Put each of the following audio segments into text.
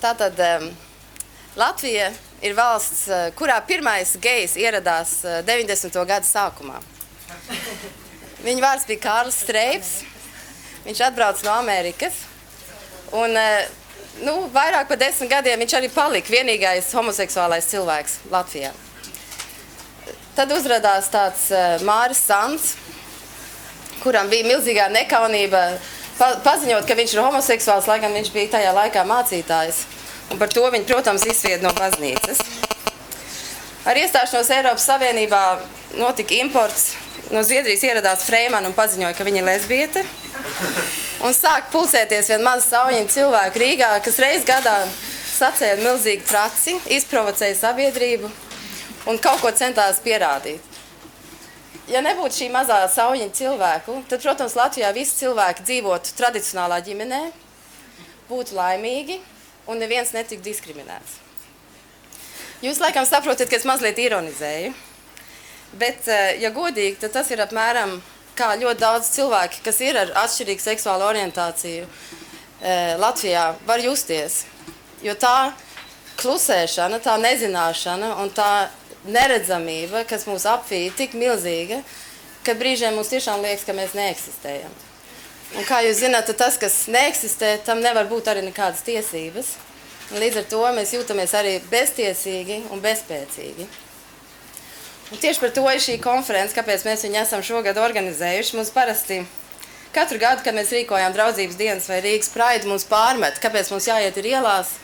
Tātad Latvija ir valsts, kurā pirmais gejs ieradās 90. gadu sākumā. Viņa vārds bija Kārlis Streips. Viņš atbrauc no Amerikas. Un vairāk par 10 gadiem viņš arī palika vienīgais homoseksuālais cilvēks Latvijā. Tad uzradās tāds Māris Sants, kuram bija milzīgā nekaunība paziņot, ka viņš ir homoseksuāls, lai gan viņš bija tajā laikā mācītājs. Un par to viņi, protams, izsvied no baznīcas. Ar iestāšanos Eiropas Savienībā notika imports. No Zviedrijas ieradās Freimana un paziņoja, ka viņa ir lesbiete. Un sāk pulcēties vien maza sauņiņa cilvēku Rīgā, kas reiz gadā sacēla milzīgu traci, izprovocēja sabiedrību un kaut ko centās pierādīt. Ja nebūtu šī mazā sauņiņa cilvēku, tad, protams, Latvijā visi cilvēki dzīvotu tradicionālā ģimenē, būtu laimīgi un neviens netika diskriminēts. Jūs laikam saprotat, ka es mazliet ironizēju, bet, ja godīgi, tad tas ir apmēram kā ļoti daudz cilvēki, kas ir ar atšķirīgu seksuālu orientāciju Latvijā, var justies. Jo tā klusēšana, tā nezināšana un tā neredzamība, kas mūs apvīja, tik milzīga, ka brīžiem mums tiešām liekas, ka mēs neeksistējam. Un kā jūs zināt, tas, kas neeksistē, tam nevar būt arī nekādas tiesības. Un līdz ar to mēs jūtamies arī beztiesīgi un bezspēcīgi. Un tieši par to ir šī konference, kāpēc mēs viņu esam šogad organizējuši. Mums parasti katru gadu, kad mēs rīkojām draudzības dienas vai Rīgas Praidu, mums pārmet, kāpēc mums jāiet ir ielās,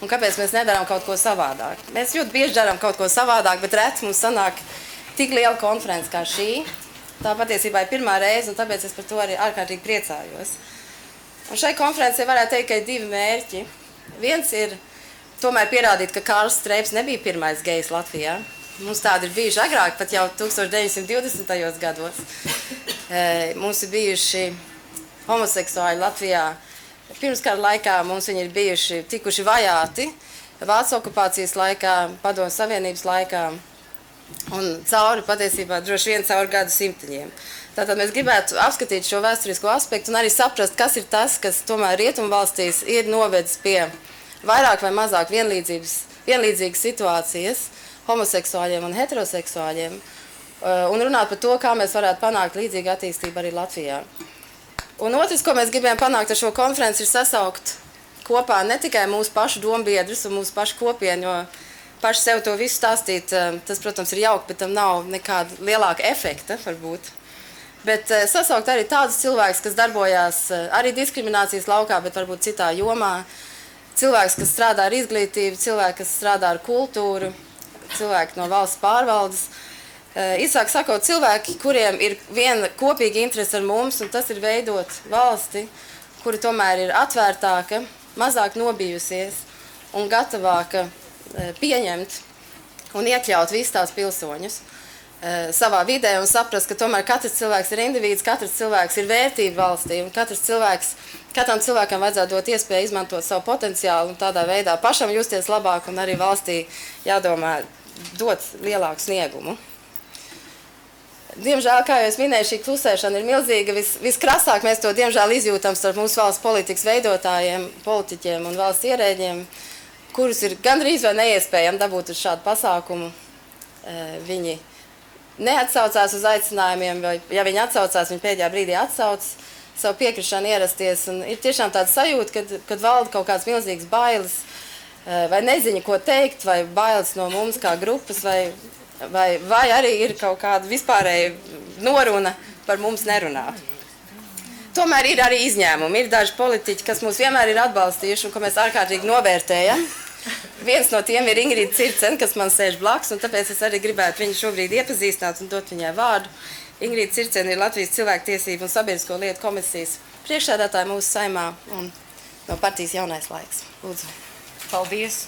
un kāpēc mēs nedarām kaut ko savādāk. Mēs ļoti bieži darām kaut ko savādāk, bet reti mums sanāk tik liela konference kā šī. Tā patiesībā ir pirmā reize, un tāpēc es par to arī ārkārtīgi priecājos. Un šai konferencei varētu teikt, ka ir divi mērķi. Viens ir tomēr pierādīt, ka Kārlis Streips nebija pirmais gejs Latvijā. Mums tādi ir bijuši agrāk, pat jau 1920. gados. Mums ir bijuši homoseksuāļi Latvijā. Pirms kara laikā mums viņi ir bijuši tikuši vajāti Vācu okupācijas laikā, Padomju Savienības laikā un cauri patiesībā droši vien cauri gadu simtiņiem. Tātad mēs gribētu apskatīt šo vēsturisko aspektu un arī saprast, kas ir tas, kas tomēr Rietumvalstīs ir novedis pie vairāk vai mazāk vienlīdzīgas situācijas homoseksuāļiem un heteroseksuāļiem un runāt par to, kā mēs varētu panākt līdzīgu attīstību arī Latvijā. Un otrs, ko mēs gribējām panākt ar šo konferenci, ir sasaukt kopā ne tikai mūsu pašu dombiedrus un mūsu pašu kopienu, jo paši sev to visu stāstīt, tas, protams, ir jauki, bet tam nav nekāda lielāka efekta, varbūt. Bet sasaukt arī tādus cilvēkus, kas darbojās arī diskriminācijas laukā, bet varbūt citā jomā. Cilvēks, kas strādā ar izglītību, cilvēki, kas strādā ar kultūru, cilvēki no valsts pārvaldes. Īsāk sakot, cilvēki, kuriem ir viena kopīga interese ar mums, un tas ir veidot valsti, kura tomēr ir atvērtāka, mazāk nobijusies un gatavāka pieņemt un iekļaut visus tās pilsoņus savā vidē un saprast, ka tomēr katrs cilvēks ir individs, katrs cilvēks ir vērtība valstī un katram cilvēkam vajadzētu dot iespēju izmantot savu potenciālu un tādā veidā pašam justies labāk un arī valstī jādomā dot lielāku sniegumu. Diemžēl, kā jau es minēju, šī klusēšana ir milzīga. Viskrasāk mēs to, diemžēl, izjūtam starp mūsu valsts politikas veidotājiem, politiķiem un valsts ierēģiem, kurus ir gandrīz vai neiespējami dabūt uz šādu pasākumu. Viņi neatsaucās uz aicinājumiem, vai ja viņi atsaucās, viņi pēdējā brīdī atsauc savu piekrišanu ierasties. Un ir tiešām tāda sajūta, kad valda kaut kāds milzīgs bailes, vai neziņa, ko teikt, vai bailes no mums kā grupas, vai arī ir kaut kāda vispārēja noruna par mums nerunāt. Tomēr ir arī izņēmumi. Ir daži politiķi, kas mūs vienmēr ir atbalstījuši un ko mēs ārkārtīgi novērtējam. Viens no tiem ir Ingrīda Circene, kas man sēž blakus, un tāpēc es arī gribētu viņu šobrīd iepazīstināt un dot viņai vārdu. Ingrīda Circene ir Latvijas Cilvēktiesību un Sabiedrisko lietu komisijas priekšsēdētāja mūsu saimā un no partijas Jaunais laiks. Lūdzu. Paldies.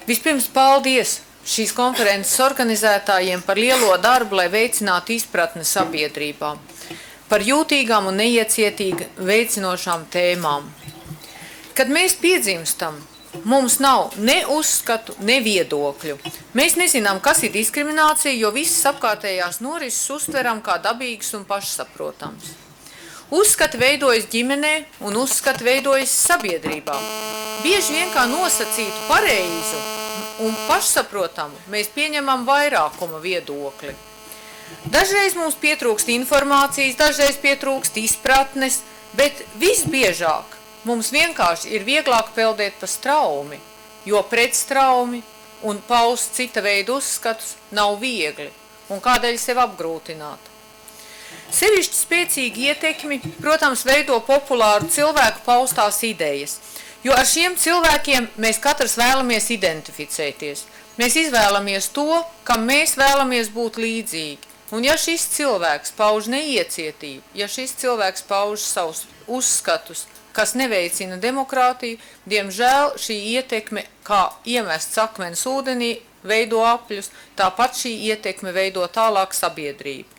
Vispirms paldies šīs konferences organizētājiem par lielo darbu, lai veicinātu izpratni sabiedrībā, par jūtīgām un neiecietīgi veicinošām tēmām. Kad mēs piedzimstam, mums nav ne uzskatu, ne viedokļu. Mēs nezinām, kas ir diskriminācija, jo visas apkārtējās norises uztveram kā dabīgas un pašsaprotams. Uzskati veidojas ģimenē un uzskati veidojas sabiedrībā. Bieži vien kā nosacītu pareizu un pašsaprotamu mēs pieņemam vairākuma viedokli. Dažreiz mums pietrūkst informācijas, dažreiz pietrūkst izpratnes, bet visbiežāk mums vienkārši ir vieglāk peldēt pa straumi, jo pretstraumi un paust cita veida uzskatus nav viegli un kādēļ sev apgrūtināt. Sevišķi spēcīgi ietekmi, protams, veido populāru cilvēku paustās idejas, jo ar šiem cilvēkiem mēs katrs vēlamies identificēties. Mēs izvēlamies to, kam mēs vēlamies būt līdzīgi. Un ja šis cilvēks pauž neiecietību, ja šis cilvēks pauž savus uzskatus, kas neveicina demokrātiju, diemžēl šī ietekme, kā iemests akmens ūdenī, veido apļus, tāpat šī ietekme veido tālāk sabiedrību.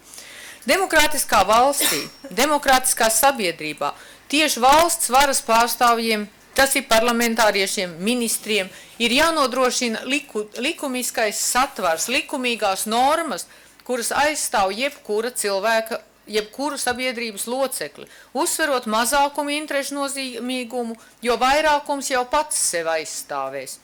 Demokrātiskā valstī, demokrātiskā sabiedrībā, tieši valsts varas pārstāvjiem, tas ir parlamentāriešiem, ministriem, ir jānodrošina likumiskais satvars, likumīgās normas, kuras aizstāv jebkura cilvēka, jebkuru sabiedrības locekli, uzsverot mazākumu interešu nozīmīgumu, jo vairākums jau pats sev aizstāvēs.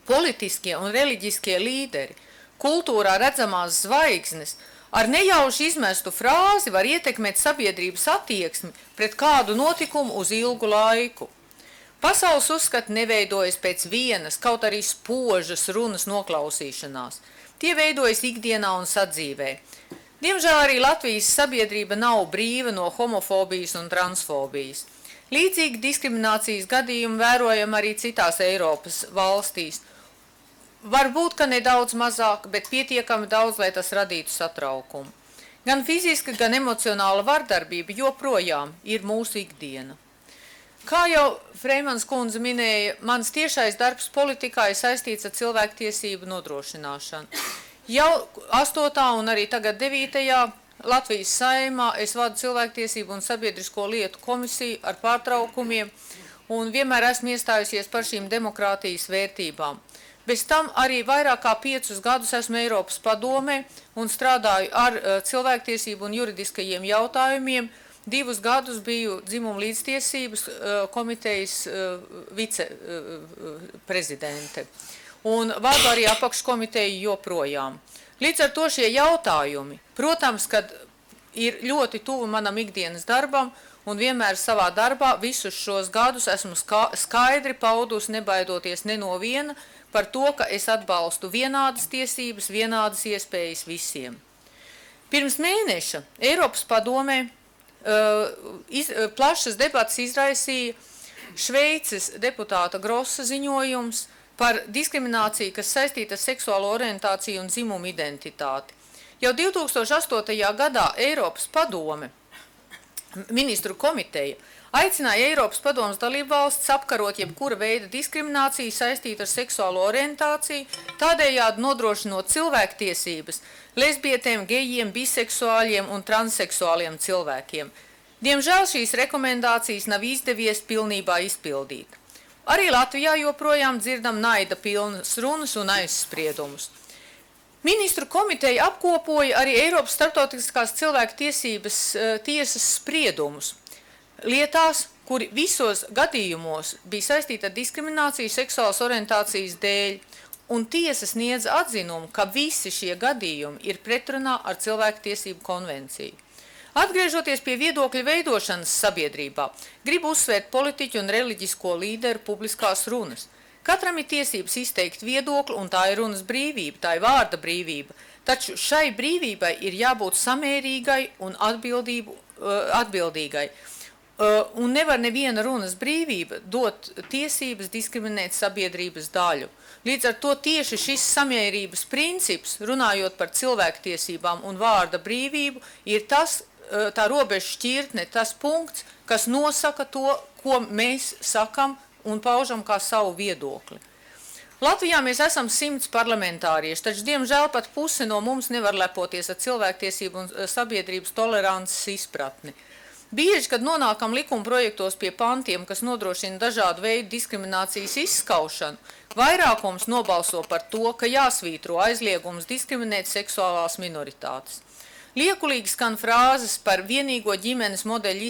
Politiskie un reliģiskie līderi, kultūrā redzamās zvaigznes, ar nejauši izmestu frāzi var ietekmēt sabiedrības attieksmi pret kādu notikumu uz ilgu laiku. Pasaules uzskati neveidojas pēc vienas, kaut arī spožas runas noklausīšanās. Tie veidojas ikdienā un sadzīvē. Diemžēl arī Latvijas sabiedrība nav brīva no homofobijas un transfobijas. Līdzīgi diskriminācijas gadījumi vērojam arī citās Eiropas valstīs. Varbūt, ka nedaudz mazāk, bet pietiekami daudz, lai tas radītu satraukumu. Gan fiziska, gan emocionāla vardarbība joprojām ir mūsu ikdiena. Kā jau Freimans kundze minēja, mans tiešais darbs politikā ir saistīts ar cilvēktiesību nodrošināšanu. Jau 8. un arī tagad 9. Latvijas Saeimā es vadu cilvēktiesību un sabiedrisko lietu komisiju ar pārtraukumiem un vienmēr esmu iestājusies par šīm demokrātijas vērtībām. Bez tam arī vairāk kā 5 gadus esmu Eiropas padomē un strādāju ar cilvēktiesību un juridiskajiem jautājumiem. 2 gadus biju dzimuma līdztiesības komitejas viceprezidente un vadu arī apakškomiteju joprojām. Līdz ar to šie jautājumi, protams, kad ir ļoti tuvu manam ikdienas darbam un vienmēr savā darbā visus šos gadus esmu skaidri paudusi, nebaidoties ne no viena, par to, ka es atbalstu vienādas tiesības, vienādas iespējas visiem. Pirms mēneša Eiropas padomē plašas debatas izraisīja Šveices deputāta Grossa ziņojums par diskrimināciju, kas saistīta ar seksuālo orientāciju un dzimumu identitāti. Jau 2008. gadā Eiropas padome, ministru komiteja, aicināja Eiropas padomes dalībvalstis apkarot jebkura veida diskrimināciju saistītu ar seksuālo orientāciju, tādējādi nodrošinot cilvēktiesības lesbietēm, gejiem, biseksuāļiem un transseksuāliem cilvēkiem. Diemžēl šīs rekomendācijas nav izdevies pilnībā izpildīt. Arī Latvijā joprojām dzirdam naida pilnas runas un aizspriedumus. Ministru komiteja apkopoja arī Eiropas starptautiskās cilvēku tiesas spriedumus lietās, kuri visos gadījumos bija saistīti ar diskrimināciju seksuālas orientācijas dēļ, un tiesa sniedz atzinumu, ka visi šie gadījumi ir pretrunā ar cilvēktiesību konvenciju. Atgriežoties pie viedokļu veidošanas sabiedrībā, gribu uzsvērt politiķu un reliģisko līderu publiskās runas. Katram ir tiesības izteikt viedokli, un tā ir runas brīvība, tā ir vārda brīvība, taču šai brīvībai ir jābūt samērīgai un atbildīgai. Un nevar neviena runas brīvība dot tiesības diskriminēt sabiedrības daļu. Līdz ar to tieši šis samērības princips, runājot par cilvēktiesībām un vārda brīvību, ir tā robeža šķirtne, tas punkts, kas nosaka to, ko mēs sakam un paužam kā savu viedokli. Latvijā mēs esam 100 parlamentārieši, taču, diemžēl, pat puse no mums nevar lepoties ar cilvēktiesību un sabiedrības tolerances izpratni. Bieži, kad nonākam likuma projektos pie pantiem, kas nodrošina dažādu veidu diskriminācijas izskaušanu, vairākums nobalso par to, ka jāsvītro aizliegums diskriminēt seksuālās minoritātes. Liekulīgi skan frāzes par vienīgo ģimenes modeļu